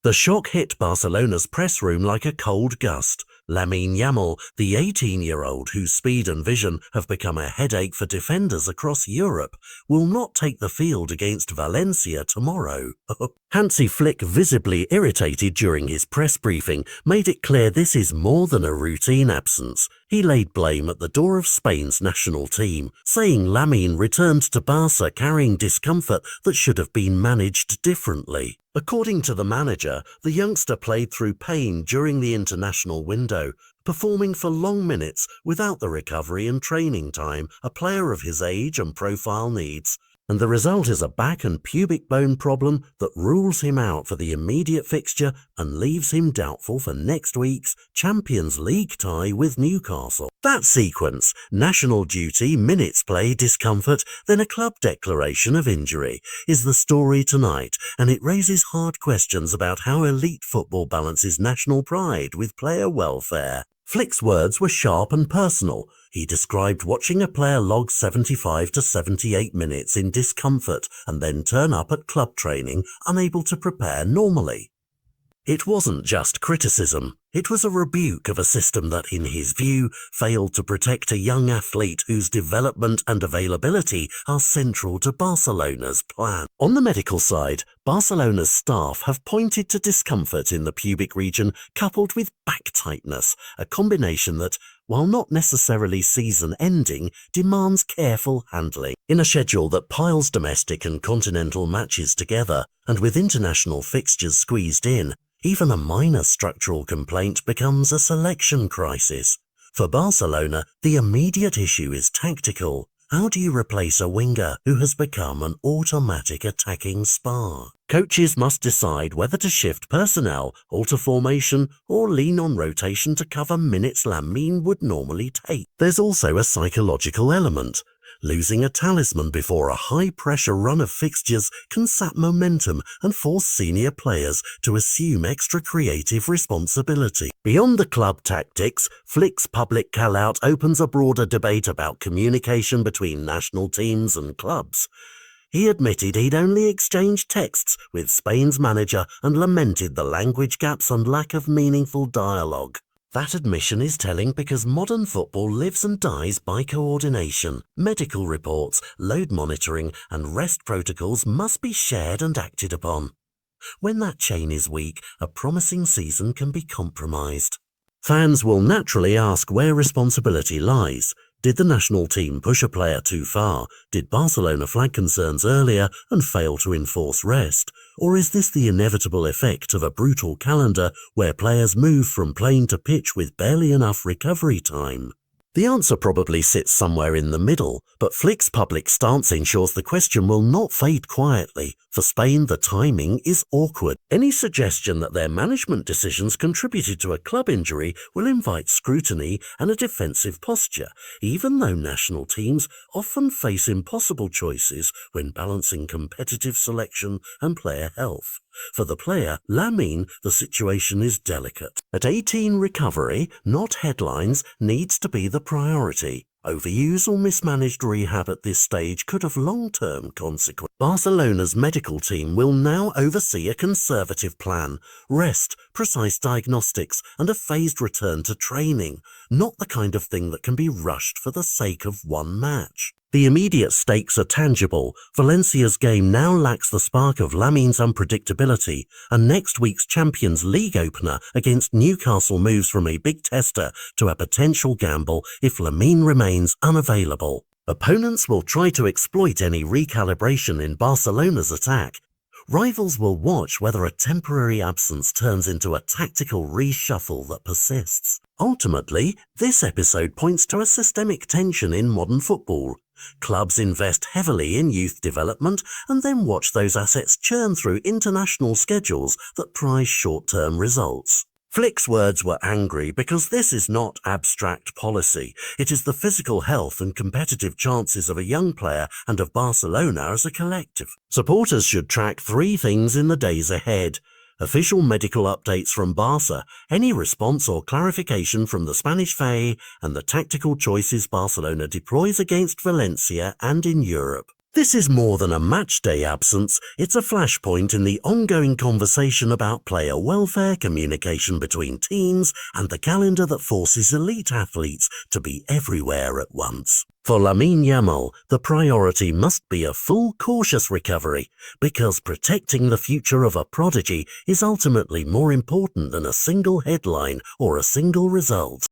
The shock hit Barcelona's press room like a cold gust. Lamine Yamal, the 18-year-old whose speed and vision have become a headache for defenders across Europe, will not take the field against Valencia tomorrow. Hansi Flick, visibly irritated during his press briefing, made it clear this is more than a routine absence. He laid blame at the door of Spain's national team, saying Lamine returned to Barca carrying discomfort that should have been managed differently. According to the manager, the youngster played through pain during the international window, performing for long minutes without the recovery and training time a player of his age and profile needs, and the result is a back and pubic bone problem that rules him out for the immediate fixture and leaves him doubtful for next week's Champions League tie with Newcastle. That sequence, national duty, minutes play, discomfort, then a club declaration of injury, is the story tonight, and it raises hard questions about how elite football balances national pride with player welfare. Flick's words were sharp and personal. He described watching a player log 75 to 78 minutes in discomfort and then turn up at club training unable to prepare normally. It wasn't just criticism, it was a rebuke of a system that, in his view, failed to protect a young athlete whose development and availability are central to Barcelona's plan. On the medical side, Barcelona's staff have pointed to discomfort in the pubic region coupled with back tightness, a combination that, while not necessarily season-ending, demands careful handling. In a schedule that piles domestic and continental matches together, and with international fixtures squeezed in, even a minor structural complaint becomes a selection crisis. For Barcelona, the immediate issue is tactical. How do you replace a winger who has become an automatic attacking spar? Coaches must decide whether to shift personnel, alter formation, or lean on rotation to cover minutes Lamine would normally take. There's also a psychological element. Losing a talisman before a high-pressure run of fixtures can sap momentum and force senior players to assume extra creative responsibility. Beyond the club tactics, Flick's public call-out opens a broader debate about communication between national teams and clubs. He admitted he'd only exchanged texts with Spain's manager and lamented the language gaps and lack of meaningful dialogue. That admission is telling because modern football lives and dies by coordination. Medical reports, load monitoring, and rest protocols must be shared and acted upon. When that chain is weak, a promising season can be compromised. Fans will naturally ask where responsibility lies. Did the national team push a player too far? Did Barcelona flag concerns earlier and fail to enforce rest? Or is this the inevitable effect of a brutal calendar where players move from plane to pitch with barely enough recovery time? The answer probably sits somewhere in the middle, but Flick's public stance ensures the question will not fade quietly. For Spain, the timing is awkward. Any suggestion that their management decisions contributed to a club injury will invite scrutiny and a defensive posture, even though national teams often face impossible choices when balancing competitive selection and player health. For the player, Lamine, the situation is delicate. At 18, recovery, not headlines, needs to be the priority. Overuse or mismanaged rehab at this stage could have long-term consequences. Barcelona's medical team will now oversee a conservative plan, rest, precise diagnostics, and a phased return to training, not the kind of thing that can be rushed for the sake of one match. The immediate stakes are tangible. Valencia's game now lacks the spark of Lamine's unpredictability, and next week's Champions League opener against Newcastle moves from a big tester to a potential gamble if Lamine remains unavailable. Opponents will try to exploit any recalibration in Barcelona's attack. Rivals will watch whether a temporary absence turns into a tactical reshuffle that persists. Ultimately, this episode points to a systemic tension in modern football. Clubs invest heavily in youth development and then watch those assets churn through international schedules that prize short-term results. Flick's words were angry because this is not abstract policy. It is the physical health and competitive chances of a young player and of Barcelona as a collective. Supporters should track three things in the days ahead: official medical updates from Barca, any response or clarification from the Spanish FA, and the tactical choices Barcelona deploys against Valencia and in Europe. This is more than a match-day absence, it's a flashpoint in the ongoing conversation about player welfare, communication between teams, and the calendar that forces elite athletes to be everywhere at once. For Lamine Yamal, the priority must be a full, cautious recovery, because protecting the future of a prodigy is ultimately more important than a single headline or a single result.